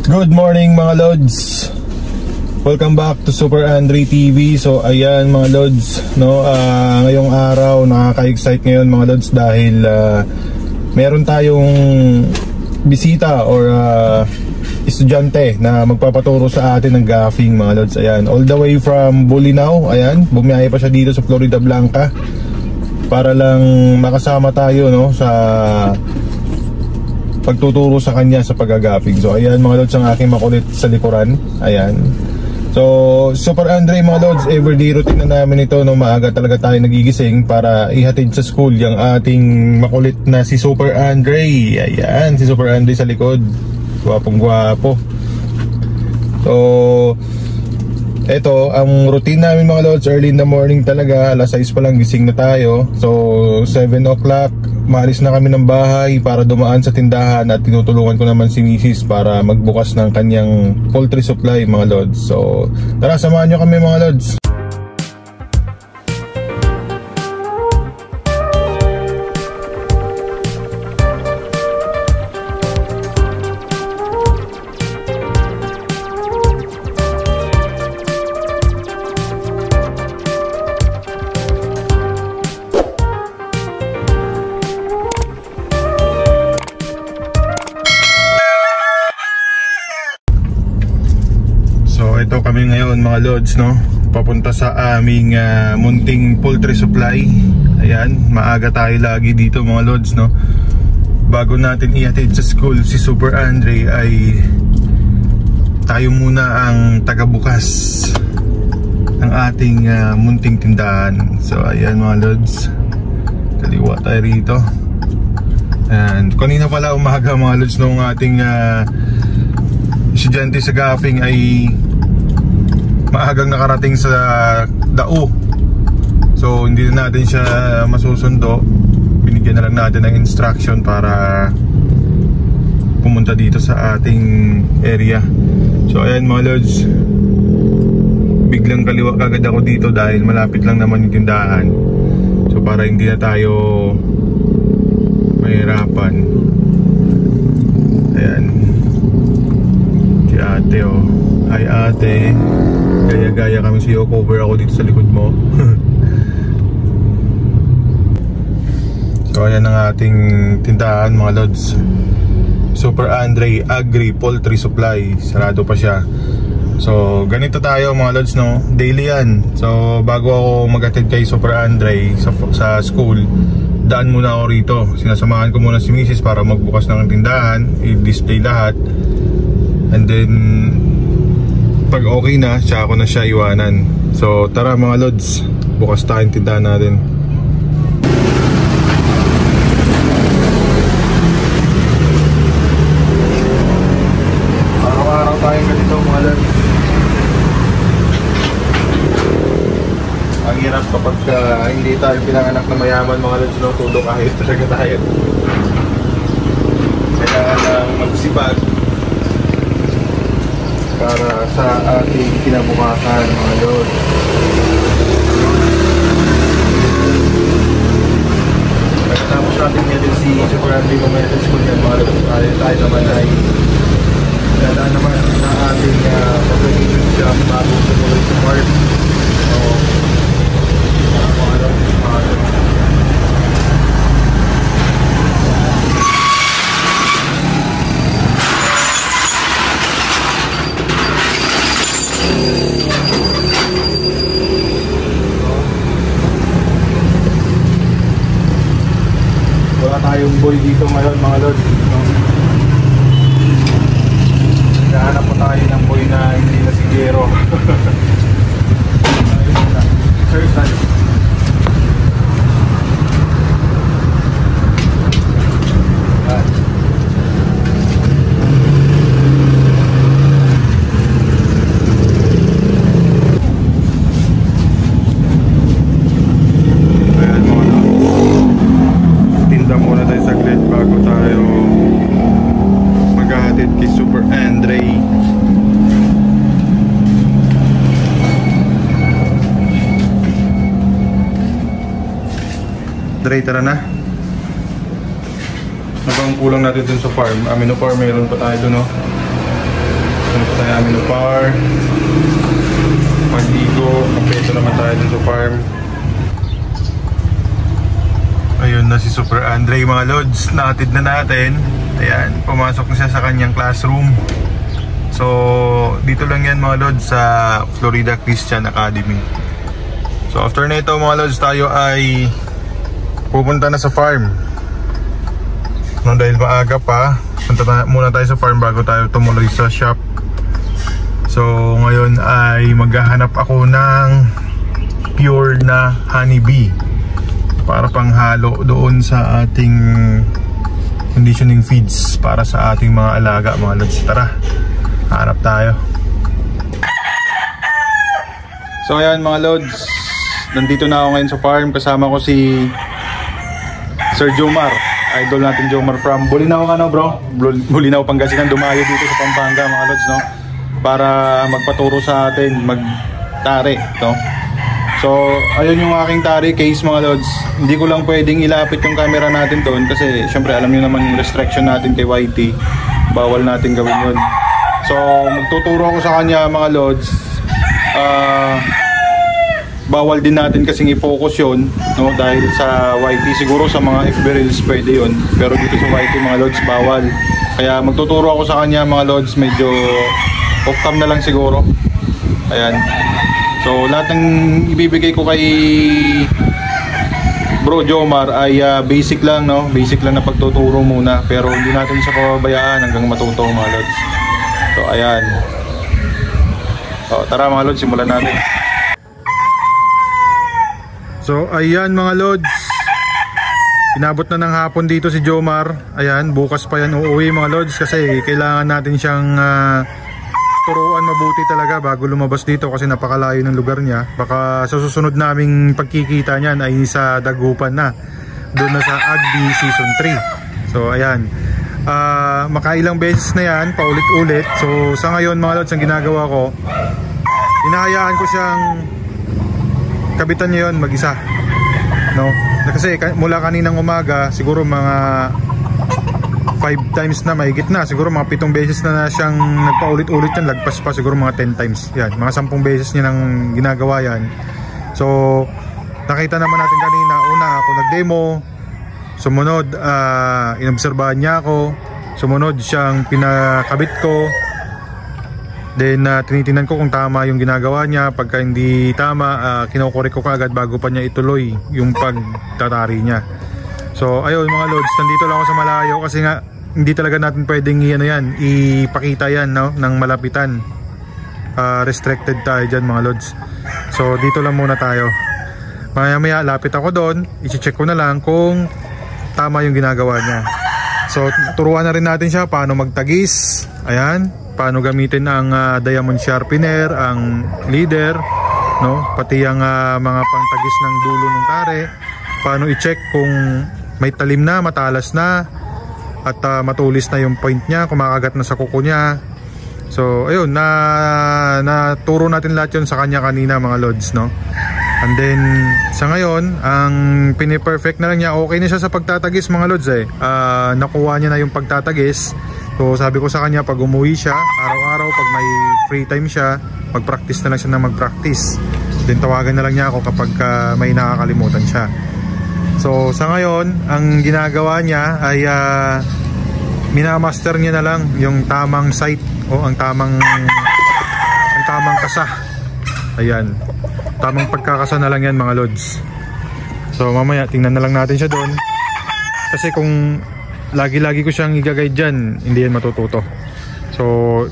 Good morning mga Lods. Welcome back to Super Andre TV. So ayan mga Lods, no, ngayong araw nakaka-excite ngayon mga Lods dahil meron tayong bisita or estudyante na magpapaturo sa atin ng gaffing mga Lods. Ayan, all the way from Bolinao. Ayan, bumiyahe pa siya dito sa Florida Blanca para lang makasama tayo, no, sa pagtuturo sa kanya sa pag-gaffing. So ayan mga Lods, ang aking makulit sa likuran. Ayan. So Super Andre mga Lods, everyday routine na namin ito, no, maaga talaga tayo nagigising para ihatid sa school yung ating makulit na si Super Andre. Ayan, si Super Andre sa likod. Gwapong gwapo. So eto, ang routine namin mga Lods, early in the morning talaga, alas 6 pa lang gising na tayo. So 7 o'clock maalis na kami ng bahay para dumaan sa tindahan at tinutulungan ko naman si Mrs. para magbukas ng kanyang poultry supply mga Lods. So tara, samahan nyo kami mga Lods. Ito kami ngayon mga Lods, no, papunta sa aming munting poultry supply. Ayan, maaga tayo lagi dito mga Lods, no. Bago natin ihatid sa school si Super Andre ay tayo muna ang tagabukas ng ating munting tindahan. So ayan mga Lods, kaliwa tayo rito. And kanina pala umaga mga Lods, nung ating estudyante sa gaffing ay maagang nakarating sa Dao. So hindi na natin siya masusundo. Binigyan na lang natin ng instruction para pumunta dito sa ating area. So ayan mga Lods, biglang kaliwa kagad ako dito dahil malapit lang naman yung tindahan. So para hindi na tayo mahirapan. Ayan, si ate, oh. Hi ate, gaya-gaya kami sa'yo, cover ako dito sa likod mo. So ayan ang ating tindahan mga Lods, Super Andre Agri Poultry Supply. Sarado pa siya. So ganito tayo mga Lods, no, daily yan. So bago ako mag-attend kay Super Andre sa school, daan muna ako rito. Sinasamahan ko muna si Mrs. para magbukas ng tindahan, i-display lahat, and then pag okay na, tsaka ko na siya iwanan. So tara mga Lods, bukas tayong tindahan natin. Araw-araw tayong ganito mga Lods. Ang hirap kapag hindi tayo pinanganak na mayaman mga Lods, no? Tulog kahit talaga tayo. Kailangan lang magsipag para sa ating kinabukasan mga Lods. Pagkatapos natin natin si Super Andre mamaya sa school yan mga Lods, tayo naman ay dadaan naman sa ating population job bago sumulit sa March. So mga Lods, mga Lods, tayong boy dito ngayon mga Lods, no? Naghahanap po tayo ng boy na hindi na sigero. Sir, saan? Dre, tara na. Ano bang kulang natin dun sa farm? Amino farm, meron pa tayo dun, no? Sunod tayo namin ng farm. Pandigo. Kompleto naman tayo dun sa farm. Ayun na si Super Andre mga lods. Naatid na natin. Ayan, pumasok na siya sa kanyang classroom. So, dito lang yan mga lods sa Florida Christian Academy. So, after na ito mga lods, tayo ay pupunta na sa farm. No, dahil maaga pa, punta muna tayo sa farm bago tayo tumuloy sa shop. So, ngayon ay maghahanap ako ng pure na honeybee para panghalo doon sa ating conditioning feeds para sa ating mga alaga mga lods. Tara, hanap tayo. So ayan mga lods, nandito na ako ngayon sa farm. Kasama ko si Sir Jomar, idol natin Jomar from Bolinao bro, Bolinao Pangasinan. Dumayo dito sa Pampanga mga lods, no, para magpaturo sa atin mag-tari, no. So, ayun yung aking tari case mga lods. Hindi ko lang pwedeng ilapit yung camera natin doon kasi syempre alam niyo naman yung restriction natin kay YT. Bawal natin gawin yun. So, magtuturo ako sa kanya mga lods. Bawal din natin kasing i-focus yun, no? Dahil sa YT siguro sa mga FB Reels pwede yun. Pero dito sa YT mga lods bawal. Kaya magtuturo ako sa kanya mga lods. Medyo off cam na lang siguro. Ayan. So lahat ng ibibigay ko kay Bro Jomar ay basic lang, no? Basic lang na pagtuturo muna. Pero hindi natin siya pababayaan hanggang matuto mga lods. So ayan. So tara mga lods, simulan natin. So ayan mga lods, inabot na ng hapon dito si Jomar. Ayan, bukas pa yan uuwi mga lods kasi kailangan natin siyang turuan mabuti talaga bago lumabas dito kasi napakalayo ng lugar niya. Baka sa susunod naming pagkikita niyan ay sa Dagupan na, doon na sa Agbi Season 3. So ayan, makailang beses na yan, paulit-ulit. So sa ngayon mga lods, ang ginagawa ko, hinahayaan ko siyang kabitan niya yun mag-isa, no? Kasi mula kaninang umaga siguro mga 5 times na, mahigit na, siguro mga 7 beses na siyang nagpaulit-ulit yan, lagpas pa siguro mga 10 times yan, mga 10 beses niya nang ginagawa yan. So nakita naman natin kanina, una ako nag-demo, sumunod inobserbahan niya ako, sumunod siyang pinakabit ko, then tinitingnan ko kung tama yung ginagawa niya. Pagka hindi tama, kinukorek ko kaagad bago pa niya ituloy yung pagtatari niya. So ayun mga lods, nandito lang ako sa malayo kasi nga hindi talaga natin pwedeng ipakita yan, no, ng malapitan. Restricted tayo dyan mga lods. So dito lang muna tayo. Maya lapit ako doon, i-check ko na lang kung tama yung ginagawa niya. So turuan na rin natin siya paano magtagis. Ayan, paano gamitin ang diamond sharpener, ang leader, no, pati ang mga pangtagis ng dulo ng tare. Paano i-check kung may talim na, matalas na, at matulis na yung point niya, kumakagat na sa kuko niya. So ayun, naturo natin lahat yun sa kanya kanina mga lods, no. And then sa ngayon, ang piniperfect na lang niya, okay na siya sa pagtatagis mga lods nakuha niya na yung pagtatagis. So sabi ko sa kanya, pag umuwi siya, araw-araw pag may free time siya, mag-practice na lang siya na mag-practice. Then tawagan na lang niya ako kapag may nakakalimutan siya. So sa ngayon, ang ginagawa niya ay minamaster niya na lang yung tamang sight o ang tamang kasa. Ayan, tamang pagkakasa na lang yan mga lods. So mamaya tingnan na lang natin siya doon, kasi kung lagi-lagi ko siyang i-guide dyan, hindi yan matututo. So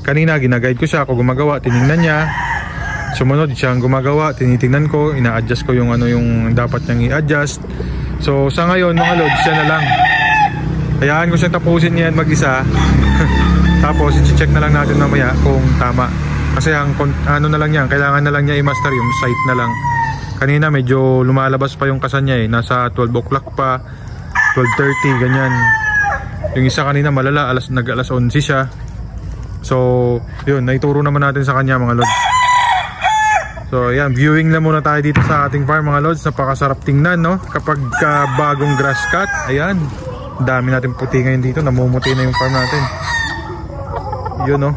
kanina ginaguide ko siya, ako gumagawa, tinignan niya, sumunod siyang gumagawa, tinitingnan ko, ina-adjust ko yung yung dapat niyang i-adjust. So sa ngayon mga lods, siya na lang, hayaan ko siyang tapusin yan mag-isa. Tapos i-check na lang natin mamaya kung tama, kasi ang na lang yan, kailangan na lang niya i-master yung sight na lang. Kanina medyo lumalabas pa yung kasa niya nasa 12 o'clock pa, 12:30 ganyan. Yung isa kanina malala, nag-alas 11 siya. So yun, naituro naman natin sa kanya mga lods. So ayan, viewing na muna tayo dito sa ating farm mga lods. Napakasarap tingnan, no, kapag bagong grass cut. Ayan, dami natin puti ngayon dito, namumuti na yung farm natin. Yun, no.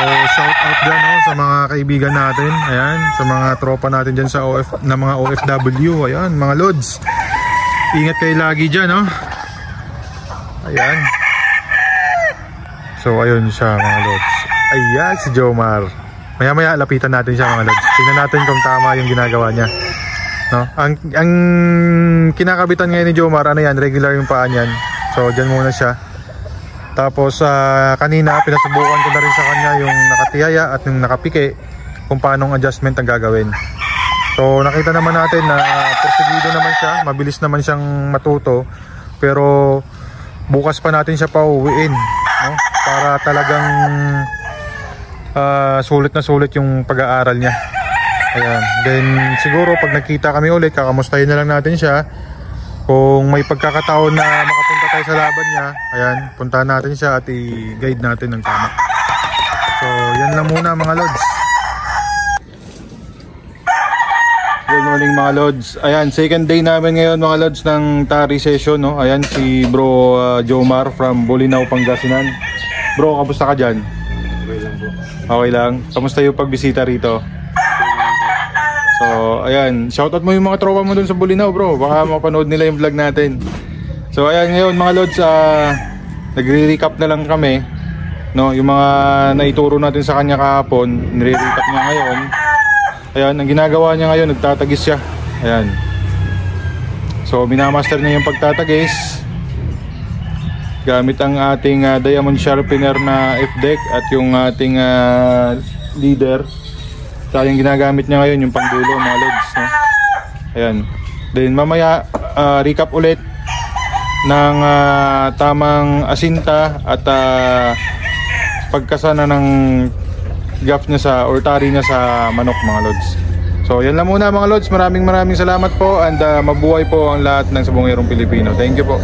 So shout out dyan, no, sa mga kaibigan natin. Ayan, sa mga tropa natin dyan sa mga OFW. Ayan, mga lods, ingat kayo lagi dyan, no. Ayan. So ayun siya, mga lods. Ayan si Jomar. Maya maya lapitan natin siya, mga lods. Tingnan natin kung tama yung ginagawa niya, no. Ang kinakabitan ngayon ni Jomar, ano yan, regular yung paa niyan. So dyan muna siya. Tapos kanina pinasubukan ko na rin sa kanya yung nakatiyaya at yung nakapike, kung paanong adjustment ang gagawin. So nakita naman natin na porsigido naman siya, mabilis naman siyang matuto. Pero bukas pa natin siya pauwiin, no? Para talagang sulit na sulit yung pag-aaral niya. Ayan. Then siguro pag nakita kami ulit, kakamustahin na lang natin siya. Kung may pagkakataon na makapunta tayo sa laban niya, ayan, puntahan natin siya at i-guide natin ng tama. So yan lang muna, mga lods. Good morning, mga lods. Ayan, second day namin ngayon, mga lods, ng tari session, no? Ayan si bro Jomar from Bolinao, Pangasinan. Bro, kamusta ka dyan? Okay lang po. Okay lang. Kamusta yung pagbisita rito? So ayan, shoutout mo yung mga tropa mo dun sa Bolinao, bro. Baka mapanood nila yung vlog natin. So ayan, ngayon mga lods, nagre-recap na lang kami, no? Yung mga naituro natin sa kanya kahapon, nire-recap niya ngayon. Ayan, ang ginagawa niya ngayon, nagtatagis siya. Ayan. So minamaster niya yung pagtatagis gamit ang ating diamond sharpener na F-deck at yung ating leader. So yung ginagamit niya ngayon, yung pangdulo, mga lods, no? Ayan. Then mamaya recap ulit ng tamang asinta at pagkasana ng gaff niya sa or tari niya sa manok, mga lods. So yan lang muna, mga lods. Maraming salamat po, and mabuhay po ang lahat ng sabongerong Pilipino. Thank you po.